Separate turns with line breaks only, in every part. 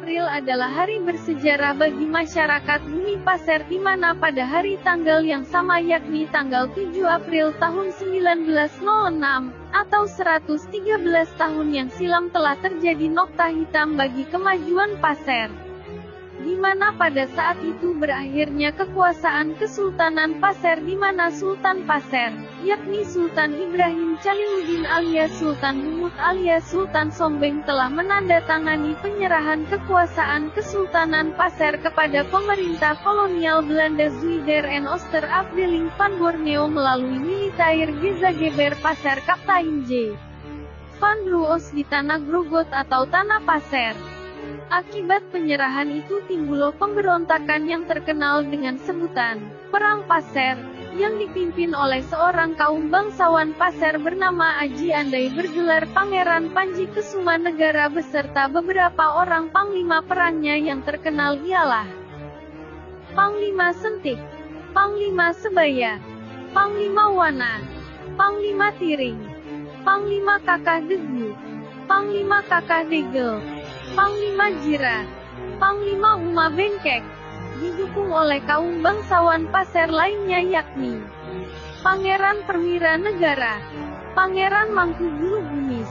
April adalah hari bersejarah bagi masyarakat Bumi Pasir, di mana pada hari tanggal yang sama yakni tanggal 7 April tahun 1906, atau 113 tahun yang silam telah terjadi nokta hitam bagi kemajuan Pasir. Di mana pada saat itu berakhirnya kekuasaan Kesultanan Pasir, di mana Sultan Pasir, yakni Sultan Ibrahim Caliluddin alias Sultan Humud alias Sultan Sombeng, telah menandatangani penyerahan kekuasaan Kesultanan Pasir kepada pemerintah kolonial Belanda Zuider en Ooster-Afdeling van Borneo melalui Militair Gezageber Pasir Kaptein J. van Broos di Tanah Grogot atau Tanah Pasir. Akibat penyerahan itu timbul pemberontakan yang terkenal dengan sebutan Perang Pasir, yang dipimpin oleh seorang kaum bangsawan Pasir bernama Aji Andai bergelar Pangeran Panji Kesumanegara beserta beberapa orang panglima perangnya yang terkenal ialah Panglima Sentik, Panglima Sebaya, Panglima Wana, Panglima Tiring, Panglima Kakah Degu, Panglima Kakah Degel, Panglima Jira, Panglima Uma Bengkek, didukung oleh kaum bangsawan Pasir lainnya yakni Pangeran Perwira Negara, Pangeran Mangkubulu Bumis,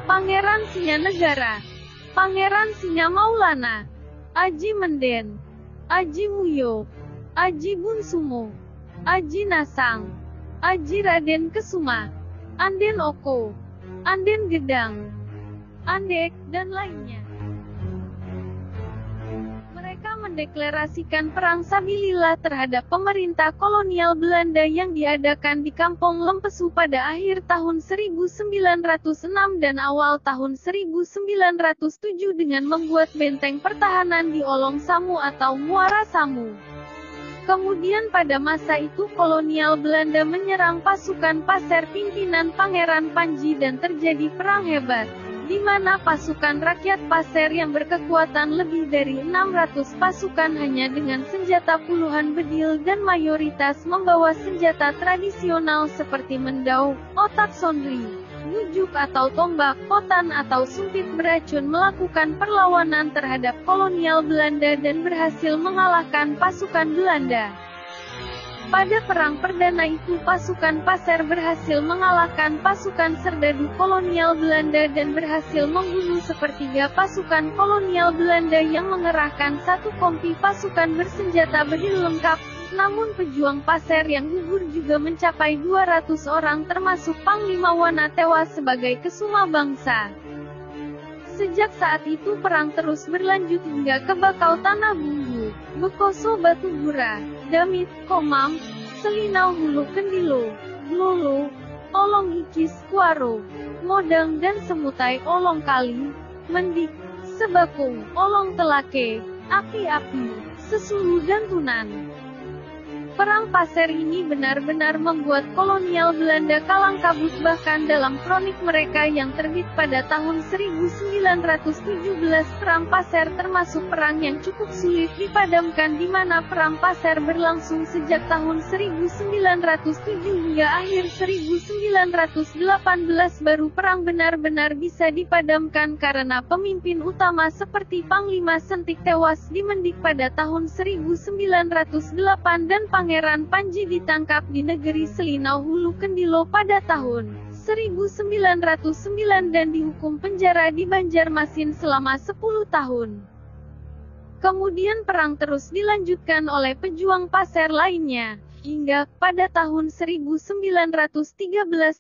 Pangeran Singa Negara, Pangeran Singa Maulana, Aji Menden, Aji Muyo, Aji Bunsumo, Aji Nasang, Aji Raden Kesuma, Anden Oko, Anden Gedang, Andek, dan lainnya. Mereka mendeklarasikan perang sabilillah terhadap pemerintah kolonial Belanda yang diadakan di Kampung Lempesu pada akhir tahun 1906 dan awal tahun 1907 dengan membuat benteng pertahanan di Olong Samu atau Muara Samu. Kemudian pada masa itu kolonial Belanda menyerang pasukan Pasir pimpinan Pangeran Panji dan terjadi perang hebat, di mana pasukan rakyat Pasir yang berkekuatan lebih dari 600 pasukan hanya dengan senjata puluhan bedil dan mayoritas membawa senjata tradisional seperti mendau, otak sondri, bujuk atau tombak, potan atau sumpit beracun melakukan perlawanan terhadap kolonial Belanda dan berhasil mengalahkan pasukan Belanda. Pada perang perdana itu pasukan Pasir berhasil mengalahkan pasukan serdadu kolonial Belanda dan berhasil membunuh sepertiga pasukan kolonial Belanda yang mengerahkan satu kompi pasukan bersenjata bedil lengkap. Namun pejuang Pasir yang gugur juga mencapai 200 orang termasuk Panglima Wana tewas sebagai kesuma bangsa. Sejak saat itu perang terus berlanjut hingga ke Bakau Tanah Bumbu, Bekoso Batubura, Damit, Komam, Selinau Hulu Kendilo, Glolo, Olong Ikis, Kuaro, Modang dan Semutai Olong Kali, Mendik, Sebakung, Olong Telake, Api-api, Sesulu dan Tunan. Perang Pasir ini benar-benar membuat kolonial Belanda kalang kabut, bahkan dalam kronik mereka yang terbit pada tahun 1917 Perang Pasir termasuk perang yang cukup sulit dipadamkan di mana Perang Pasir berlangsung sejak tahun 1907 hingga akhir 1918 baru perang benar-benar bisa dipadamkan karena pemimpin utama seperti Panglima Sentik tewas di Mendik pada tahun 1908 dan Pangeran Panji ditangkap di negeri Selinau Hulu Kendilo pada tahun 1909 dan dihukum penjara di Banjarmasin selama 10 tahun. Kemudian perang terus dilanjutkan oleh pejuang Pasir lainnya, hingga pada tahun 1913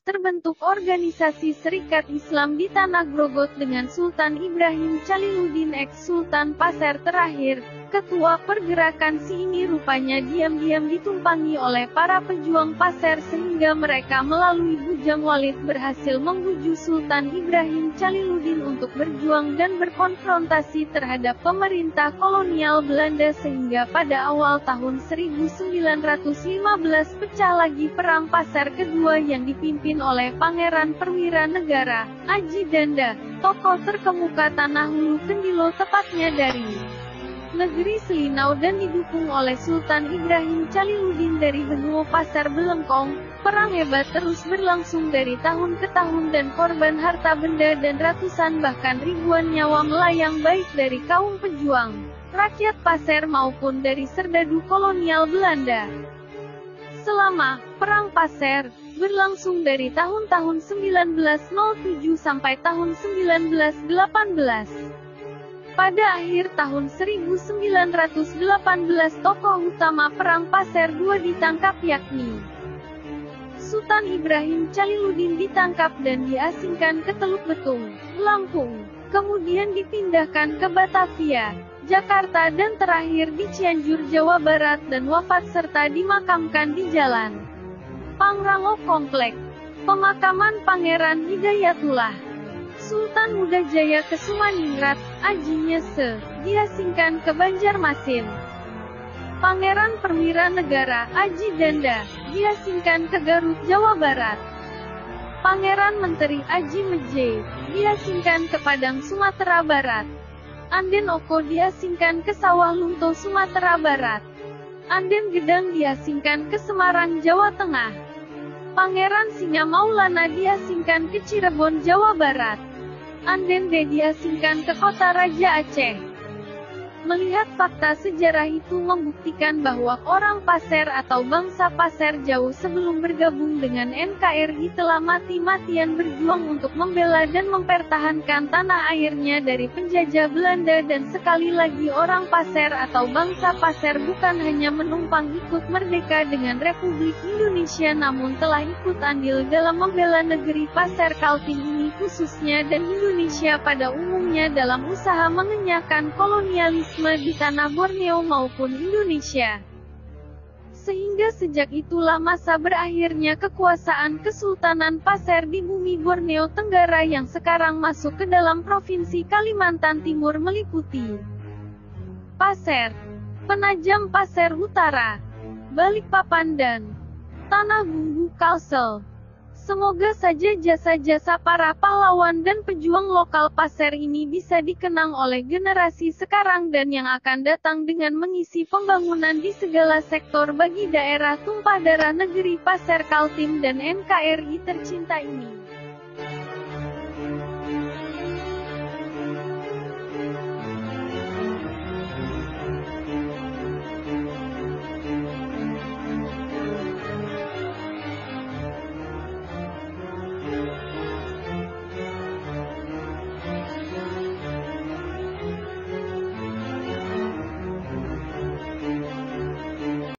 terbentuk organisasi Serikat Islam di Tanah Grogot dengan Sultan Ibrahim Caliluddin ex-Sultan Pasir terakhir. Ketua pergerakan ini rupanya diam-diam ditumpangi oleh para pejuang Pasir sehingga mereka melalui Bujang Walid berhasil membujuk Sultan Ibrahim Caliluddin untuk berjuang dan berkonfrontasi terhadap pemerintah kolonial Belanda sehingga pada awal tahun 1915 pecah lagi Perang Pasir kedua yang dipimpin oleh Pangeran Perwira Negara, Aji Danda, tokoh terkemuka Tanah Hulu Kendilo tepatnya dari negeri Selinau dan didukung oleh Sultan Ibrahim Caliluddin dari benua Pasir Belengkong. Perang hebat terus berlangsung dari tahun ke tahun dan korban harta benda dan ratusan bahkan ribuan nyawa melayang baik dari kaum pejuang, rakyat pasar maupun dari serdadu kolonial Belanda. Selama Perang Pasar berlangsung dari tahun-tahun 1907 sampai tahun 1918. Pada akhir tahun 1918 tokoh utama Perang Pasar II ditangkap yakni Sultan Ibrahim Caliludin ditangkap dan diasingkan ke Teluk Betung, Lampung, kemudian dipindahkan ke Batavia, Jakarta dan terakhir di Cianjur, Jawa Barat dan wafat serta dimakamkan di Jalan Pangrango Komplek Pemakaman Pangeran Hidayatullah Sultan Mudajaya ke Sumaningrat, Aji Nyese, diasingkan ke Banjarmasin. Pangeran Perwira Negara, Aji Danda, diasingkan ke Garut, Jawa Barat. Pangeran Menteri Aji Meje, diasingkan ke Padang, Sumatera Barat. Anden Oko diasingkan ke Sawah Lunto, Sumatera Barat. Anden Gedang diasingkan ke Semarang, Jawa Tengah. Pangeran Singa Maulana diasingkan ke Cirebon, Jawa Barat. Anden D diasingkan ke Kota Raja Aceh. Melihat fakta sejarah itu membuktikan bahwa orang Pasar atau bangsa Pasar jauh sebelum bergabung dengan NKRI telah mati-matian berjuang untuk membela dan mempertahankan tanah airnya dari penjajah Belanda dan sekali lagi orang Pasar atau bangsa Pasar bukan hanya menumpang ikut merdeka dengan Republik Indonesia namun telah ikut andil dalam membela negeri Pasar Kaltim ini khususnya dan Indonesia pada umumnya dalam usaha mengenyahkan kolonialisme di tanah Borneo maupun Indonesia. Sehingga sejak itulah masa berakhirnya kekuasaan Kesultanan Pasar di bumi Borneo Tenggara yang sekarang masuk ke dalam Provinsi Kalimantan Timur meliputi Pasar, Penajam Pasar Utara, Balikpapan dan Tanah Bumbu Kalsel. Semoga saja jasa-jasa para pahlawan dan pejuang lokal Pasar ini bisa dikenang oleh generasi sekarang dan yang akan datang dengan mengisi pembangunan di segala sektor bagi daerah tumpah darah negeri Pasar Kaltim dan NKRI tercinta ini.